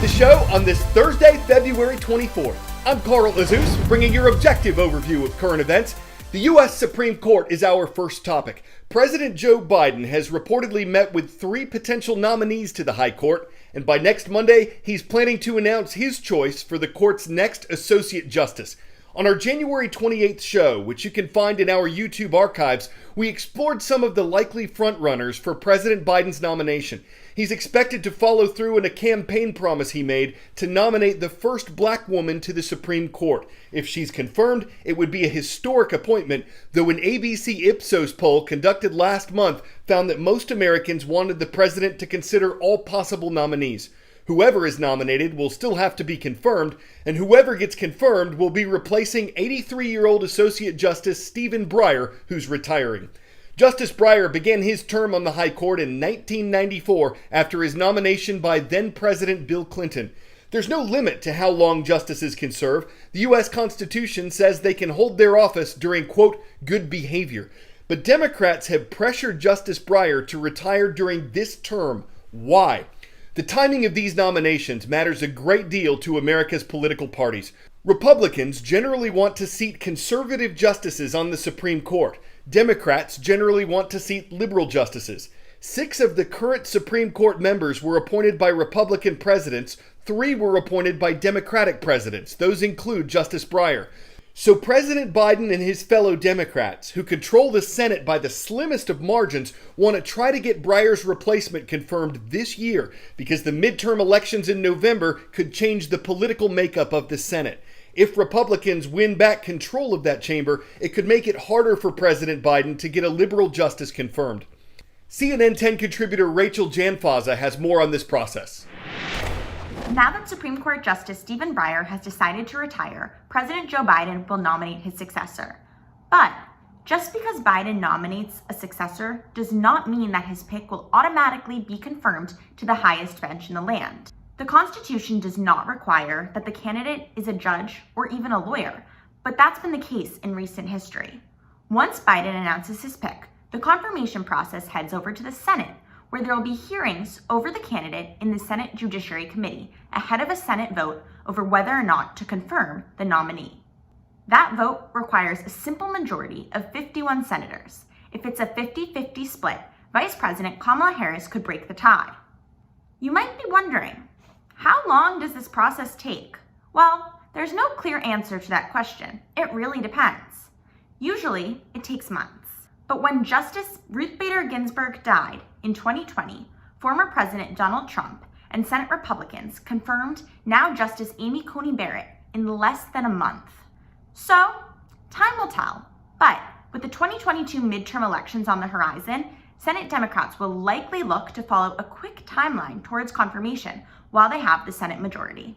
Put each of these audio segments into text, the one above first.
show on this Thursday, February 24th. I'm Carl Azus, bringing your objective overview of current events. The U.S. Supreme Court is our first topic. President Joe Biden has reportedly met with 3 potential nominees to the High Court, and by next Monday, he's planning to announce his choice for the court's next Associate Justice. On our January 28th show, which you can find in our YouTube archives, we explored some of the likely frontrunners for President Biden's nomination. He's expected to follow through on a campaign promise he made to nominate the first black woman to the Supreme Court. If she's confirmed, it would be a historic appointment, though an ABC Ipsos poll conducted last month found that most Americans wanted the president to consider all possible nominees. Whoever is nominated will still have to be confirmed, and whoever gets confirmed will be replacing 83-year-old Associate Justice Stephen Breyer, who's retiring. Justice Breyer began his term on the High Court in 1994 after his nomination by then-President Bill Clinton. There's no limit to how long justices can serve. The U.S. Constitution says they can hold their office during, quote, good behavior. But Democrats have pressured Justice Breyer to retire during this term. Why? The timing of these nominations matters a great deal to America's political parties. Republicans generally want to seat conservative justices on the Supreme Court. Democrats generally want to seat liberal justices. 6 of the current Supreme Court members were appointed by Republican presidents. 3 were appointed by Democratic presidents. Those include Justice Breyer. So President Biden and his fellow Democrats, who control the Senate by the slimmest of margins, want to try to get Breyer's replacement confirmed this year because the midterm elections in November could change the political makeup of the Senate. If Republicans win back control of that chamber, it could make it harder for President Biden to get a liberal justice confirmed. CNN 10 contributor Rachel Janfaza has more on this process. Now that Supreme Court Justice Stephen Breyer has decided to retire, President Joe Biden will nominate his successor. But just because Biden nominates a successor does not mean that his pick will automatically be confirmed to the highest bench in the land. The Constitution does not require that the candidate is a judge or even a lawyer, but that's been the case in recent history. Once Biden announces his pick, the confirmation process heads over to the Senate, where there will be hearings over the candidate in the Senate Judiciary Committee ahead of a Senate vote over whether or not to confirm the nominee. That vote requires a simple majority of 51 senators. If it's a 50-50 split, Vice President Kamala Harris could break the tie. You might be wondering, how long does this process take? Well, there's no clear answer to that question. It really depends. Usually, it takes months. But when Justice Ruth Bader Ginsburg died in 2020, former President Donald Trump and Senate Republicans confirmed now Justice Amy Coney Barrett in less than a month. So, time will tell. But with the 2022 midterm elections on the horizon, Senate Democrats will likely look to follow a quick timeline towards confirmation while they have the Senate majority.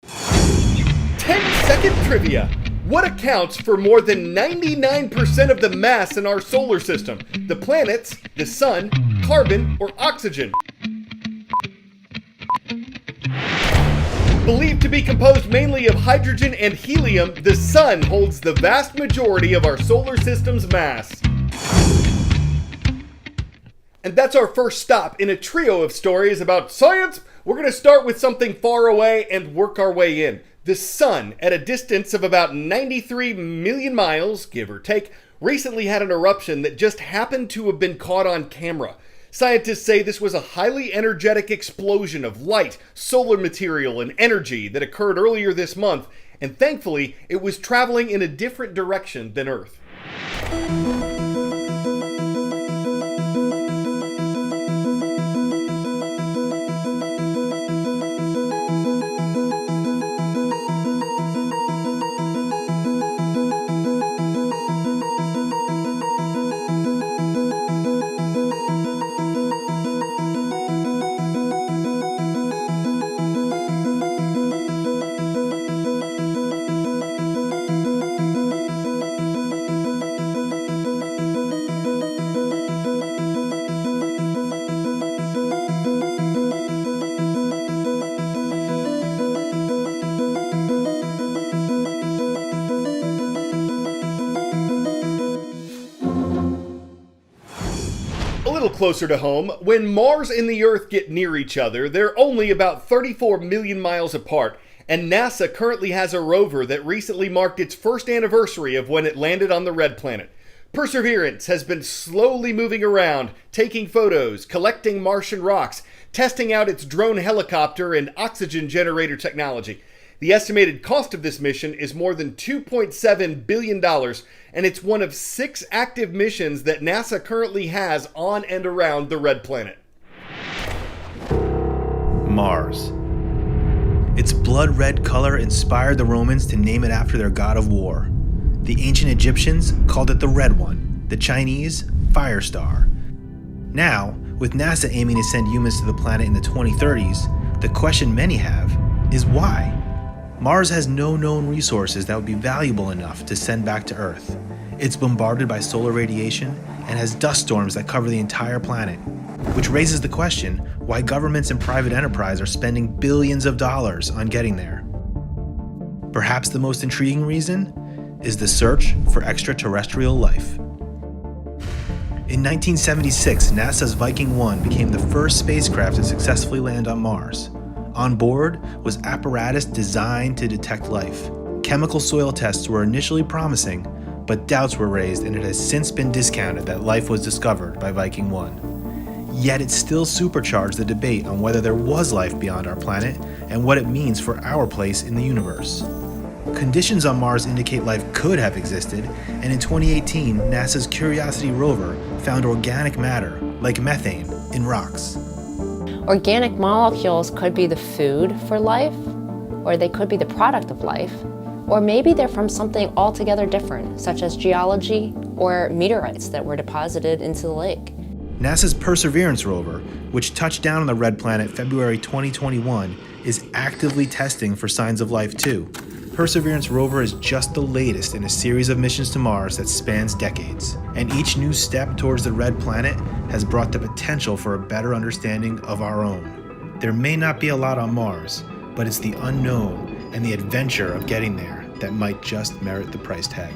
10-second trivia. What accounts for more than 99% of the mass in our solar system? The planets, the sun, carbon, or oxygen? Believed to be composed mainly of hydrogen and helium, the sun holds the vast majority of our solar system's mass. And that's our first stop in a trio of stories about science. We're going to start with something far away and work our way in. The sun, at a distance of about 93 million miles, give or take, recently had an eruption that just happened to have been caught on camera. Scientists say this was a highly energetic explosion of light, solar material, and energy that occurred earlier this month, and thankfully, it was traveling in a different direction than Earth. little closer to home, when Mars and the Earth get near each other, they're only about 34 million miles apart, and NASA currently has a rover that recently marked its first anniversary of when it landed on the Red Planet. Perseverance has been slowly moving around, taking photos, collecting Martian rocks, testing out its drone helicopter and oxygen generator technology. The estimated cost of this mission is more than $2.7 billion, and it's one of 6 active missions that NASA currently has on and around the Red Planet. Mars. Its blood-red color inspired the Romans to name it after their god of war. The ancient Egyptians called it the Red One, the Chinese, Fire Star. Now, with NASA aiming to send humans to the planet in the 2030s, the question many have is why? Mars has no known resources that would be valuable enough to send back to Earth. It's bombarded by solar radiation and has dust storms that cover the entire planet, which raises the question why governments and private enterprise are spending billions of dollars on getting there. Perhaps the most intriguing reason is the search for extraterrestrial life. In 1976, NASA's Viking 1 became the first spacecraft to successfully land on Mars. On board was apparatus designed to detect life. Chemical soil tests were initially promising, but doubts were raised, and it has since been discounted that life was discovered by Viking 1. Yet it still supercharged the debate on whether there was life beyond our planet and what it means for our place in the universe. Conditions on Mars indicate life could have existed, and in 2018, NASA's Curiosity rover found organic matter, like methane, in rocks. Organic molecules could be the food for life, or they could be the product of life, or maybe they're from something altogether different, such as geology or meteorites that were deposited into the lake. NASA's Perseverance rover, which touched down on the Red Planet February 2021, is actively testing for signs of life too. Perseverance rover is just the latest in a series of missions to Mars that spans decades, and each new step towards the Red Planet has brought the potential for a better understanding of our own. There may not be a lot on Mars, but it's the unknown and the adventure of getting there that might just merit the price tag.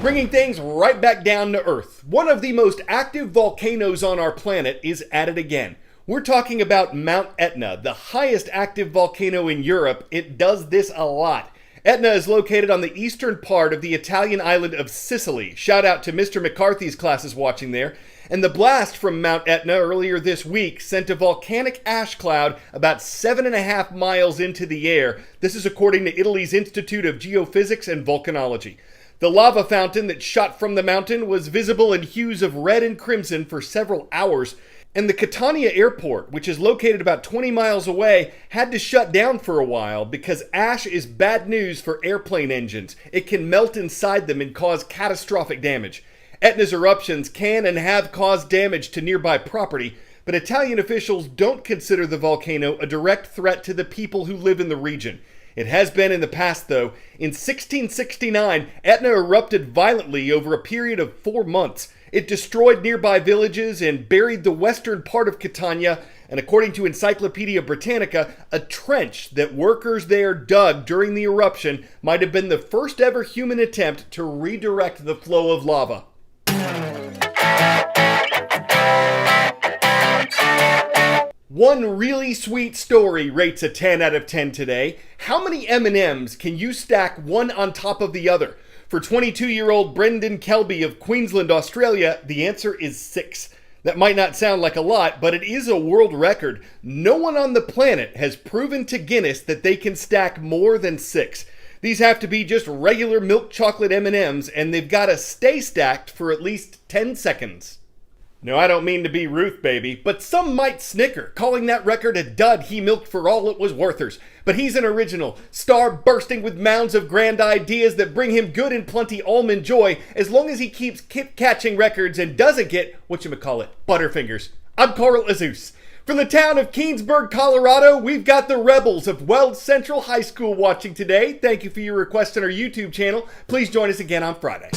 Bringing things right back down to Earth, one of the most active volcanoes on our planet is at it again. We're talking about Mount Etna, the highest active volcano in Europe. It does this a lot. Etna is located on the eastern part of the Italian island of Sicily. Shout out to Mr. McCarthy's classes watching there. And the blast from Mount Etna earlier this week sent a volcanic ash cloud about 7.5 miles into the air. This is according to Italy's Institute of Geophysics and Volcanology. The lava fountain that shot from the mountain was visible in hues of red and crimson for several hours, and the Catania airport, which is located about 20 miles away, had to shut down for a while because ash is bad news for airplane engines. It can melt inside them and cause catastrophic damage. Etna's eruptions can and have caused damage to nearby property, but Italian officials don't consider the volcano a direct threat to the people who live in the region. It has been in the past, though. In 1669, Etna erupted violently over a period of 4 months. It destroyed nearby villages and buried the western part of Catania, and according to Encyclopedia Britannica, a trench that workers there dug during the eruption might have been the first ever human attempt to redirect the flow of lava. One really sweet story rates a 10 out of 10 today. How many M&Ms can you stack one on top of the other? For 22-year-old Brendan Kelby of Queensland, Australia, the answer is 6. That might not sound like a lot, but it is a world record. No one on the planet has proven to Guinness that they can stack more than 6. These have to be just regular milk chocolate M&Ms, and they've got to stay stacked for at least 10 seconds. No, I don't mean to be Ruth, baby, but some might snicker, calling that record a dud he milked for all it was worthers. But he's an original, star bursting with mounds of grand ideas that bring him good and plenty almond joy, as long as he keeps catching records and doesn't get, butterfingers. I'm Carl Azus. From the town of Keensburg, Colorado, we've got the Rebels of Weld Central High School watching today. Thank you for your request on our YouTube channel. Please join us again on Friday.